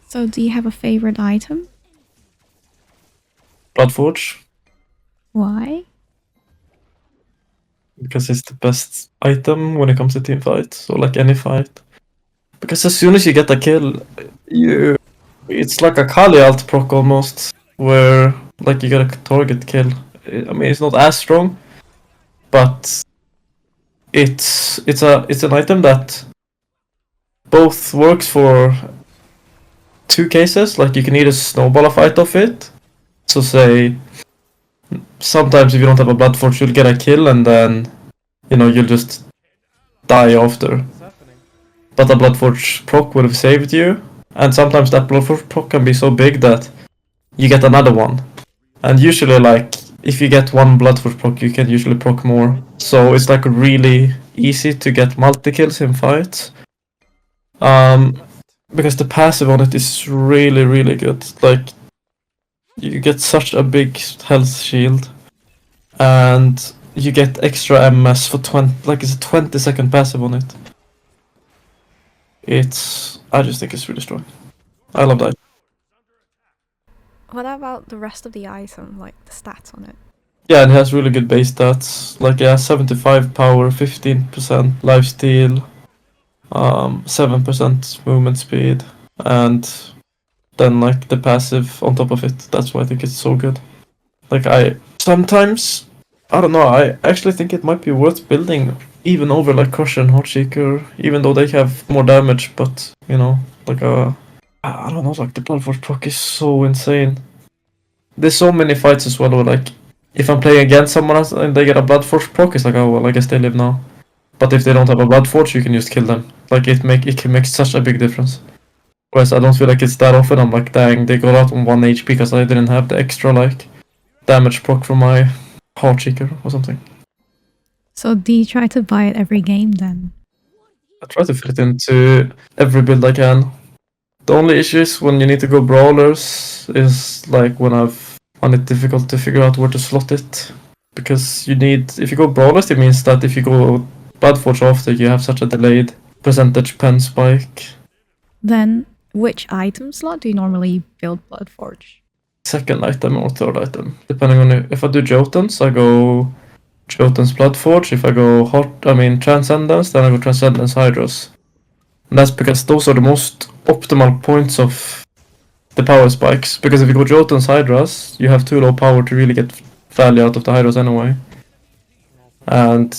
So do you have a favorite item? Bloodforge, Why? because it's the best item when it comes to team fights, or like any fight. Because as soon as you get a kill, it's like a Kali alt proc almost, where like you get a target kill. I mean, it's not as strong, but it's an item that both works for two cases. Like you can either snowball a fight off it. So say sometimes if you don't have a Bloodforge, you'll get a kill and then you'll just die after. But a Bloodforge proc would have saved you, and sometimes that Bloodforge proc can be so big that you get another one. And usually, like, if you get one Bloodforge proc, you can usually proc more. So it's like really easy to get multi-kills in fights. Because the passive on it is really, really good. Like, you get such a big health shield, and you get extra MS for 20, like it's a 20-second passive on it. I just think it's really strong. I love that. What about the rest of the item, like the stats on it? Yeah, and it has really good base stats. Like, yeah, 75 power, 15% lifesteal, 7% movement speed, and then like the passive on top of it. That's why I think it's so good. Like, I don't know, I actually think it might be worth building even over like Crusher and Heartseeker, even though they have more damage, but like I don't know, like the Bloodforce proc is so insane. There's so many fights as well where like if I'm playing against someone else and they get a Bloodforce proc, it's like, oh well, I guess they live now. But if they don't have a Bloodforge, you can just kill them. Like it can make such a big difference. Whereas I don't feel like it's that often. I'm like, dang, they got out on 1 HP because I didn't have the extra like damage proc from my Heartseeker or something. So do you try to buy it every game then? I try to fit it into every build I can. The only issue is when you need to go brawlers is like when I've found it difficult to figure out where to slot it. Because if you go brawlers, it means that if you go Bloodforge after, you have such a delayed percentage pen spike. Then which item slot do you normally build Bloodforge? Second item or third item, depending on if I do Jotunns, I go Jotunns Bloodforge. If I go Transcendence, then I go Transcendence Hydros. And that's because those are the most optimal points of the power spikes. Because if you go Jotunns Hydras, you have too low power to really get value out of the Hydras anyway. And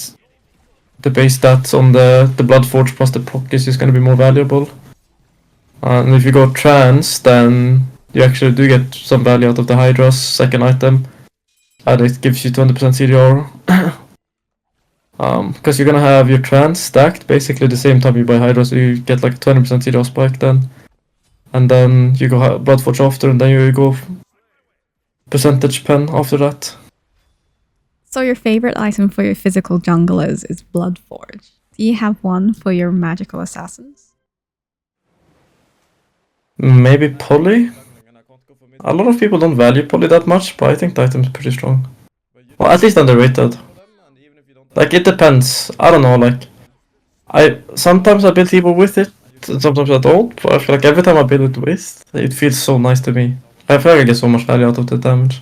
the base stats on the Bloodforge plus the proc is just going to be more valuable. And if you go Trans, then you actually do get some value out of the Hydras second item. And it gives you 20% CDR. Because you're gonna have your Trans stacked basically the same time you buy Hydra, so you get like 20% CDR spike then. And then you go Bloodforge after, and then you go percentage pen after that. So your favorite item for your physical junglers is Bloodforge. Do you have one for your magical assassins? Maybe Poly? A lot of people don't value Poly that much, but I think the item's pretty strong. Well, at least underrated. Like, it depends. I don't know, like... Sometimes I build people with it, and sometimes I don't, but I feel like every time I build it with, it feels so nice to me. I feel like I get so much value out of the damage.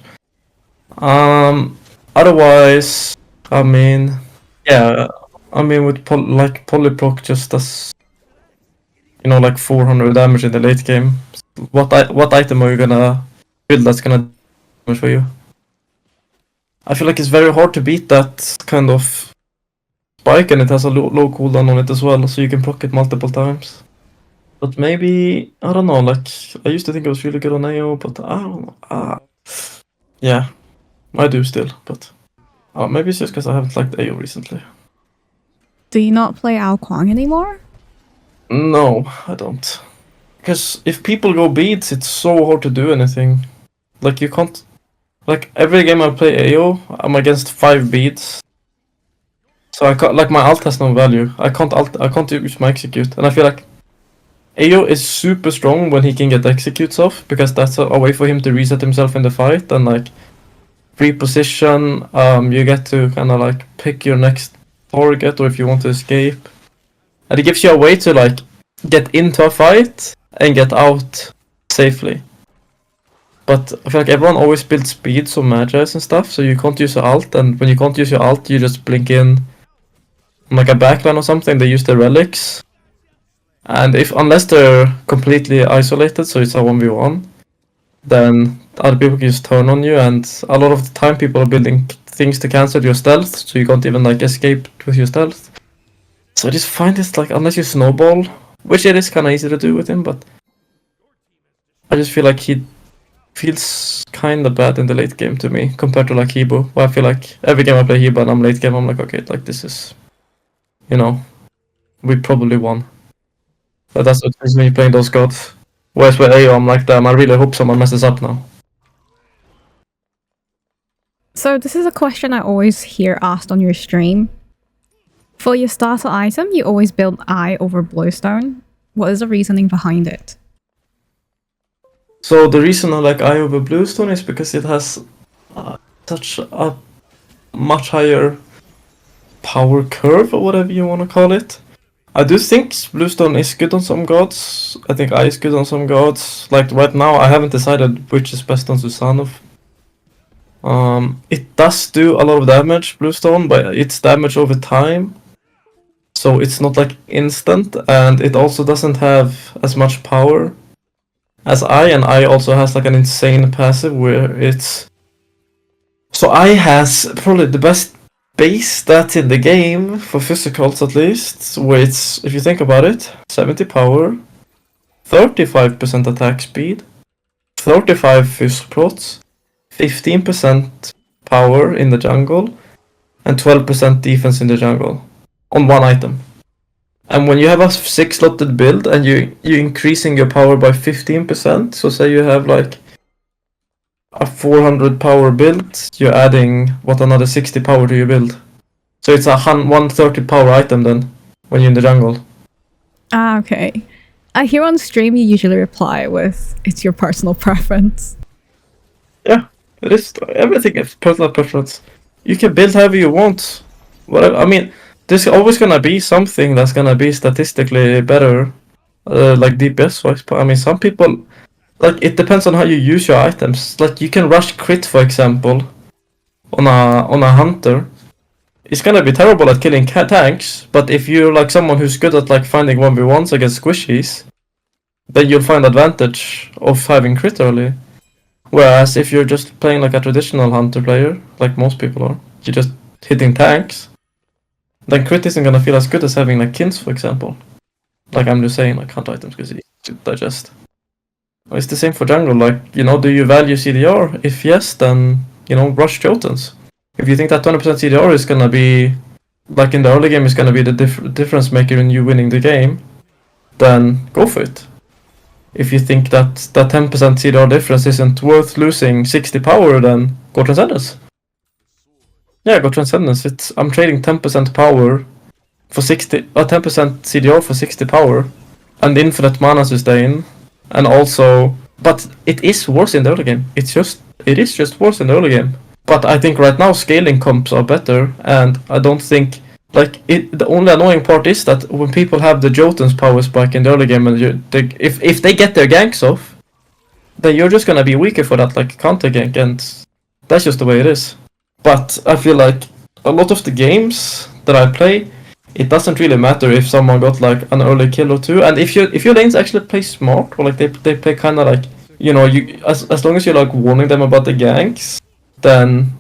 Otherwise, I mean... Yeah, I mean, with Polyproc just does... like 400 damage in the late game. What item are you gonna build that's gonna damage for you? I feel like it's very hard to beat that kind of spike, and it has a low cooldown on it as well, so you can proc it multiple times. But maybe, I don't know, like, I used to think it was really good on AO, but I don't know. Yeah, I do still, but maybe it's just because I haven't liked AO recently. Do you not play Ao Kuang anymore? No, I don't. Because if people go beads, it's so hard to do anything. Like, you can't... Like, every game I play AO, I'm against 5 beads. So I can't, like, my alt has no value. I can't use my execute. And I feel like AO is super strong when he can get executes off, because that's a way for him to reset himself in the fight and, like, reposition. You get to kind of, like, pick your next target, or if you want to escape. And it gives you a way to, like, get into a fight and get out safely. But I feel like everyone always builds speeds or magics and stuff, so you can't use your alt, and when you can't use your alt, you just blink in like a backline or something, they use the relics. And unless they're completely isolated, so it's a 1v1, then other people can just turn on you, and a lot of the time people are building things to cancel your stealth, so you can't even like escape with your stealth. So I just find this like, unless you snowball, which it is kinda easy to do with him, but I just feel like he feels kinda bad in the late game to me compared to like Hebo, where I feel like every game I play Hebo and I'm late game, I'm like, okay, like this is, we probably won. But that's what makes me playing those gods. Whereas with AO, I'm like, damn, I really hope someone messes up now. So this is a question I always hear asked on your stream. For your starter item, you always build Eye over Bluestone. What is the reasoning behind it? So the reason I like Eye over Bluestone is because it has such a much higher power curve, or whatever you want to call it. I do think Bluestone is good on some gods. I think Eye is good on some gods. Like right now, I haven't decided which is best on Susanov. It does do a lot of damage, Bluestone, but it's damage over time. So it's not like instant, and it also doesn't have as much power as Eye, and Eye also has like an insane passive where it's... So Eye has probably the best base stat in the game, for physicals at least, where it's, if you think about it, 70 power, 35% attack speed, 35 fist prots, 15% power in the jungle, and 12% defense in the jungle on one item. And when you have a 6-slotted build and you're increasing your power by 15%, so say you have like a 400 power build, you're adding another 60 power to your build. So it's a 130 power item then when you're in the jungle. Ah, okay. I hear on stream you usually reply with, it's your personal preference. Yeah, it is. Everything is personal preference. You can build however you want. Whatever. I mean, there's always gonna be something that's gonna be statistically better, like DPS wise. But I mean, some people, like, it depends on how you use your items. Like, you can rush crit, for example, on a hunter. It's gonna be terrible at killing tanks, but if you're like someone who's good at like finding 1v1s against squishies, then you'll find advantage of having crit early. Whereas if you're just playing like a traditional hunter player, like most people are, you're just hitting tanks, then crit isn't gonna feel as good as having like kins, for example. Like I'm just saying, like hunter items because easy to digest. It's the same for jungle, like, do you value CDR? If yes, then, rush Jotunns. If you think that 20% CDR is gonna be, like in the early game, is gonna be the difference maker in you winning the game, then go for it. If you think that 10% CDR difference isn't worth losing 60 power, then go Transcendence. Yeah, go Transcendence. I'm trading 10% power for 10% CDR for 60 power, and infinite mana sustain, and also, but it is worse in the early game. It is just worse in the early game. But I think right now scaling comps are better, and I don't think the only annoying part is that when people have the Jotunns power spike in the early game, and if they get their ganks off, then you're just gonna be weaker for that like counter gank, and that's just the way it is. But I feel like a lot of the games that I play, it doesn't really matter if someone got like an early kill or two, and if your lanes actually play smart, or like they play kind of like, as long as you're like warning them about the ganks, then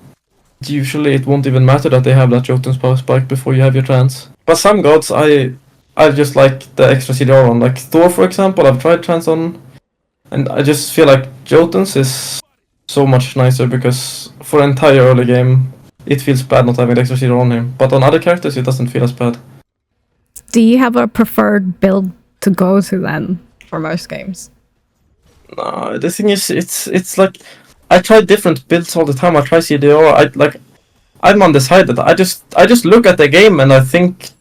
usually it won't even matter that they have that Jotun's power spike before you have your trans. But some gods I just like the extra CDR on. Like Thor, for example, I've tried trans on, and I just feel like Jotun's is so much nicer because for an entire early game it feels bad not having the extra CDR on him. But on other characters it doesn't feel as bad. Do you have a preferred build to go to then for most games? No, the thing is, it's like I try different builds all the time. I try CDR. I'm undecided. I just look at the game and I think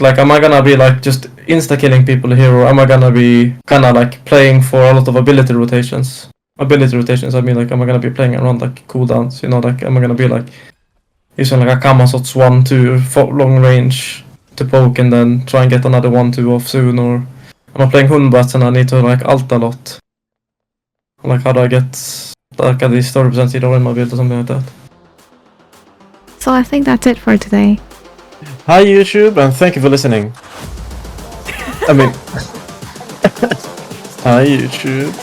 like, am I gonna be like just insta killing people here, or am I gonna be kind of like playing for a lot of ability rotations? Ability rotations, I mean, like, am I gonna be playing around like cooldowns? Like, am I gonna be like using like a Kamazots 1-2 for long range to poke and then try and get another 1-2 off soon, or am I playing Hunbats and I need to like ult a lot? Like, how do I get like at least 30% hero in my build or something like that? So I think that's it for today. Hi YouTube, and thank you for listening. I mean, hi YouTube,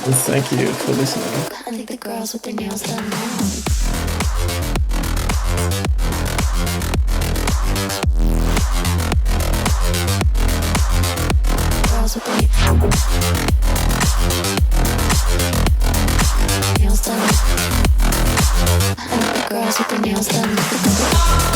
and thank you for listening. I think the girls with their nails done now.